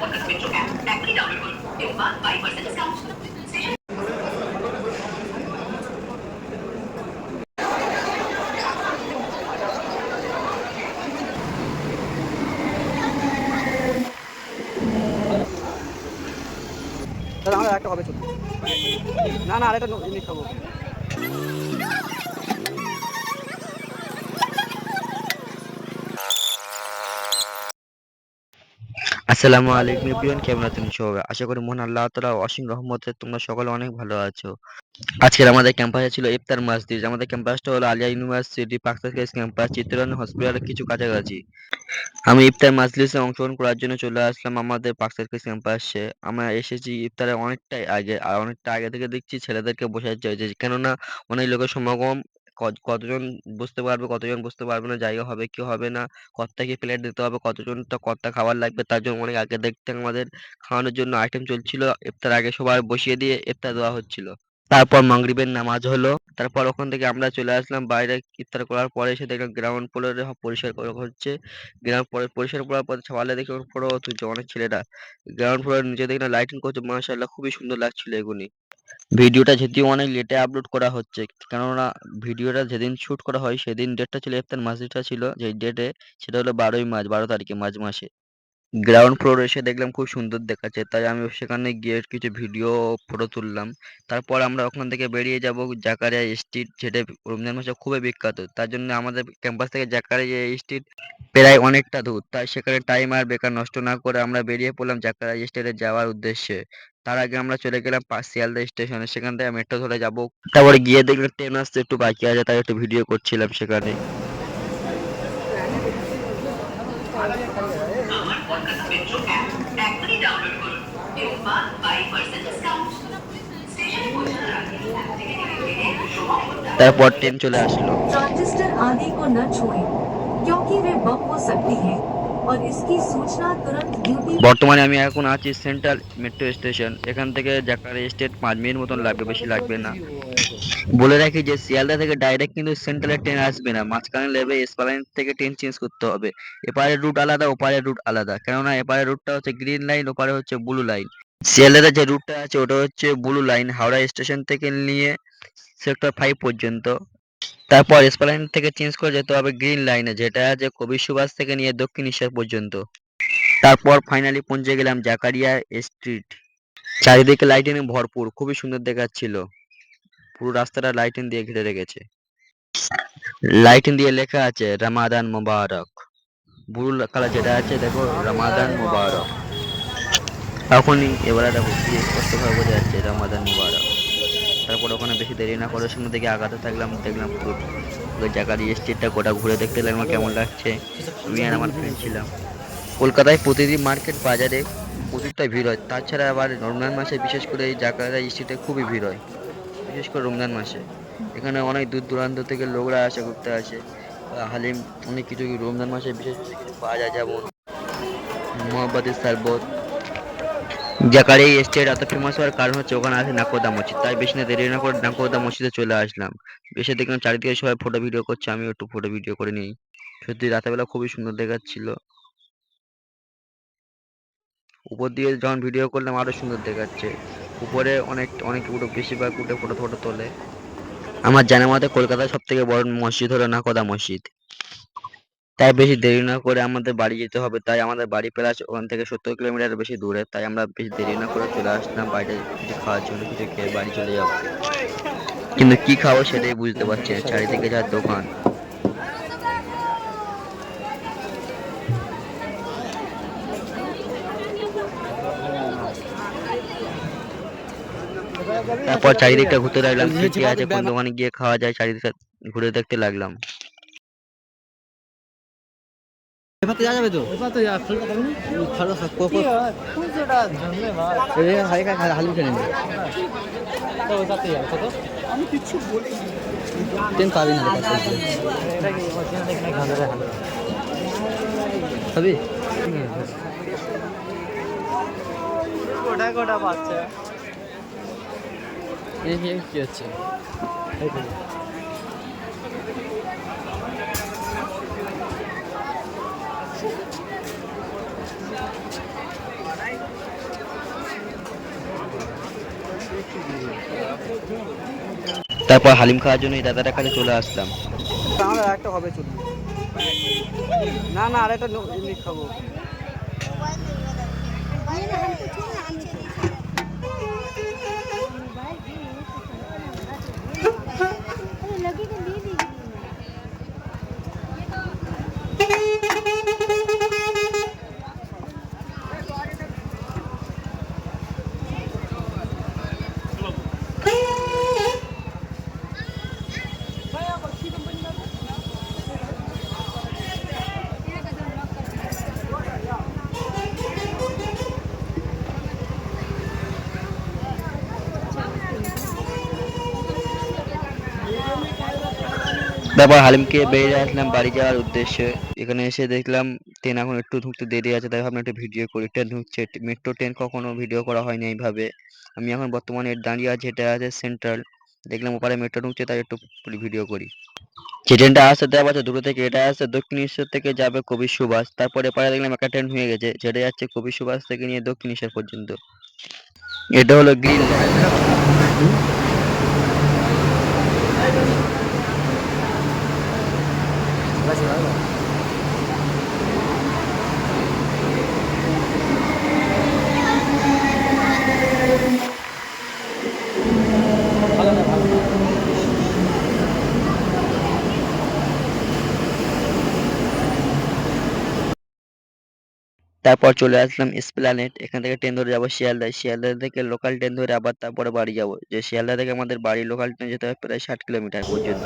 Podcast metro app এখনই download করুন এবং পান 5% ডিসকাউন্ট। দাদা আমার একটা হবে ছোট। না না আরেকটা এমনি খাবো। আসসালামু আলাইকুম এভরিওয়ান, কেমন আছেন সবাই? আশা করি মহান আল্লাহ তাআলার অসীম রহমতে তোমরা সকলে অনেক ভালো আছো। আজকের আমাদের ক্যাম্পাসে ছিল ইফতার মাসজিদ। আমাদের ক্যাম্পাসটা হলো আলিয়া ইউনিভার্সিটি পাকসার্ভিস ক্যাম্পাস, চিত্তরঞ্জন হসপিটালের কিছু কাছাকাছি। আমি ইফতার মাজলিসে অংশগ্রহণ করার জন্য চলে আসলাম আমাদের পাকসার্ভিস ক্যাম্পাসে। আমরা এসেছি ইফতারের অনেকটাই আগে, আর অনেকটা আগে থেকে দেখছি ছেলেদেরকে বসাতে হয়েছে, কেননা অনেক লোকের সমাগম। কতজন বুঝতে পারবে, কতজন বুঝতে পারবে না, জায়গা হবে কি হবে না, কতটা কি প্লেট দিতে হবে, কতজনটা কতটা খাবার লাগবে, তার জন্য অনেক আগে দেখতে আমাদের খাওয়ানোর জন্য আইটেম চলছিল। ইফতার আগে সবার বসিয়ে দিয়ে ইফতার দেওয়া হচ্ছিল। তারপর মাগরিবের নামাজ হলো। তারপর ওখান থেকে আমরা চলে আসলাম বাইরে। ইফতার করার পরে এসে দেখলাম গ্রাউন্ড ফ্লোরে পরিষ্কার করা হচ্ছে। গ্রাউন্ড পরিষ্কার করার পর সকালে দেখে ফটো তুলছে অনেক ছেলেরা। গ্রাউন্ড ফ্লোরের নিচে দেখলাম লাইটিং করছে, মাশাআল্লাহ খুবই সুন্দর লাগছিল এগুলি। ভিডিওটা যদিও অনেক লেটে আপলোড করা হচ্ছে, কেননা ভিডিওটা যেদিন শুট করা হয় সেদিন ডেটটা ছিল, ইফতার মাসজিদটা ছিল যে ডেটে, সেটা হলো 12ই মার্চ, 12 তারিখে মার্চ মাসে। গ্রাউন্ড ফ্লোর এসে দেখলাম খুব সুন্দর দেখাচ্ছে, তাই আমি সেখানে গিয়ে কিছু ভিডিও ফটো তুললাম। তারপর আমরা ওখান থেকে বেরিয়ে যাব জাকারিয়া স্ট্রিট, যেটা রমজান মাসে খুবই বিখ্যাত। তার জন্য আমাদের ক্যাম্পাস থেকে জাকারিয়া স্ট্রিট প্রায় অনেকটা দূর, তাই সেখানে টাইম আর বেকার নষ্ট না করে আমরা বেরিয়ে পড়লাম জাকারিয়া স্ট্রিটে যাওয়ার উদ্দেশ্যে। তার আগে আমরা চলে গেলাম শিয়ালদা স্টেশনে, সেখান থেকে মেট্রো ধরে যাব। তারপরে গিয়ে দেখলাম ট্রেন আসতে একটু বাকি আছে, তাই একটু ভিডিও করছিলাম সেখানে। আমার পডকাস্ট মেট্রো অ্যাপ এখনই ডাউনলোড করুন এবং পান 5% ডিসকাউন্ট। স্টেশনে পৌঁছানোর আগে অ্যাপ থেকে টিকিট কেটে সময় মতো তারপর ট্রেন চলে আসলো। ट्रांजिस्टर आदि को न छुएं, क्योंकि वे बम हो सकती हैं और इसकी सूचना तुरंत ड्यूटी। বর্তমানে আমি এখন আছি সেন্ট্রাল মেট্রো স্টেশন। এখান থেকে জাকারিয়া স্টেট 5 মিনিট মতন লাগবে, বেশি লাগবে না। বলে রাখি যে শিয়ালদা থেকে ডাইরেক্ট কিন্তু সেন্ট্রালের ট্রেন আসবে না, মাঝখানে নেমে এসপালাইন থেকে ট্রেন চেঞ্জ করতে হবে। এপারের রুট আলাদা, ওপারের রুট আলাদা, কেননা এপারের রুটটা হচ্ছে গ্রিন লাইন, ওপারে হচ্ছে ব্লু লাইন। শিয়ালদাতে যে রুটটা আছে ওটা হচ্ছে ব্লু লাইন, হাওড়া স্টেশন থেকে নিয়ে সেক্টর 5 পর্যন্ত। তারপর এসপালাইন থেকে চেঞ্জ করে যেতে হবে গ্রিন লাইনে, যেটা আছে কবি সুভাষ থেকে নিয়ে দক্ষিণ ঈশ্বর পর্যন্ত। তারপর ফাইনালি পৌঁছে গেলাম জাকারিয়া স্ট্রিট। চারিদিকে লাইটিং ভরপুর, খুবই সুন্দর দেখাচ্ছিল। পুরো রাস্তাটা লাইটিং দিয়ে ঘিরে রেখেছে। লাইটিং দিয়ে লেখা আছে রামাদান মোবারক। ব্লু কালার যেটা আছে দেখো, রামাদান মোবারক। এখনই এবারে দেখো কি স্পষ্টভাবে বোঝা যাচ্ছে রামাদান মোবারক। তারপর ওখানে বেশি দেরি না করে সামনে দিকে আগাতে থাকলাম। দেখলাম পুরো জাকারিয়া স্ট্রিটটা গোটা ঘুরে দেখতে লাগলাম কেমন লাগছে। আমি আর আমার ফ্রেন্ড ছিলাম। কলকাতায় প্রতিদিন মার্কেট বাজারে প্রচুরটাই ভিড় হয়, তাছাড়া আবার রমজান মাসে বিশেষ করে এই জাকারিয়া স্ট্রিটে খুবই ভিড় হয়, বিশেষ করে রমজান মাসে। এখানে অনেক দূর দূরান্ত থেকে লোকরা আসে, ঘুরতে আসে। হালিম, অনেক কিছু রমজান মাসে বিশেষ বিশেষ কিছু পাওয়া যায়, যেমন মোহাম্মদের শরবত। জাকারিয়া স্ট্রিট এত ফেমাস হওয়ার কারণ হচ্ছে ওখানে আছে নাকোদা মসজিদ, তাই বেশি না দেরি না করে নাকোদা মসজিদে চলে আসলাম। এসে দেখলাম চারিদিকে সবাই ফটো ভিডিও করছে, আমিও একটু ফটো ভিডিও করে নিই। সত্যি রাতের বেলা খুবই সুন্দর দেখাচ্ছিল। উপর দিয়ে যখন ভিডিও করলাম আরো সুন্দর দেখাচ্ছে। উপরে অনেক অনেক উঠে, বেশিরভাগ উঠে ফটো ফটো তোলে। আমার জানা মতে কলকাতার সব থেকে বড় মসজিদ হলো নাকোদা মসজিদ। তাই বেশি দেরি না করে আমাদের বাড়ি যেতে হবে, তাই আমাদের বাড়ি প্রায় ওখান থেকে 70 কিলোমিটার বেশি দূরে, তাই আমরা বেশি দেরি না করে চলে আসলাম বাইরে কিছু খাওয়ার জন্য, কিছু খেয়ে বাড়ি চলে যাব। কিন্তু কি খাবো সেটাই বুঝতে পারছি না, চারিদিকে যা দোকান। তারপর চারিদিকটা ঘুরতে লাগলাম, কি কি আছে, কোন দোকানে গিয়ে খাওয়া যায়, চারিদিকটা ঘুরে দেখতে লাগলাম। এবার তো যাবে তো এবার তো ভালো কোকো কোনটা ধন্যবাদ এই হালকা হালকা খেলে নে তো ওটাতে যাবে কত আমি কিছু বলি টেন পাবি না এটা কি মশিন দেখনে ঘালে হালে হবে গোটা গোটা বাচ্চা এই কি হচ্ছে এই তো তারপর হালিম খাওয়ার জন্য এই দাদাটার কাছে চলে আসলাম। আমাদের একটা হবে চলবে না না আরেকটা এমনি খাবো তারপর হালিমকে বেরিয়ে আসলাম বাড়ি যাওয়ার উদ্দেশ্যে। এখানে এসে দেখলাম ট্রেন এখন একটু ঢুকতে দেরি আছে, তাই ভাবলাম একটা ভিডিও করি। ট্রেন ঢুকছে, মেট্রো ট্রেন কখনো ভিডিও করা হয়নি এইভাবে। আমি এখন বর্তমানে দাঁড়িয়ে আছি, এটা আছে সেন্ট্রাল। দেখলাম ওপারে মেট্রো ঢুকছে, তাই একটু ভিডিও করি। যে ট্রেনটা আসছে দেখা পাচ্ছে দূর থেকে, এটা আসছে দক্ষিণেশ্বর থেকে যাবে কবি সুভাষ। তারপরে এপারে দেখলাম একটা ট্রেন হয়ে গেছে, যেটা যাচ্ছে কবি সুভাষ থেকে নিয়ে দক্ষিণেশ্বর পর্যন্ত। এটা হলো গ্রিন লাইন। তারপর চলে আসলাম এসপ্ল্যানেড। এখান থেকে ট্রেন ধরে যাবো শিয়ালদা, শিয়ালদা থেকে লোকাল ট্রেন ধরে আবার তারপরে বাড়ি যাব। যে শিয়ালদা থেকে আমাদের বাড়ি লোকাল ট্রেন যেতে হবে প্রায় 60 কিলোমিটার পর্যন্ত।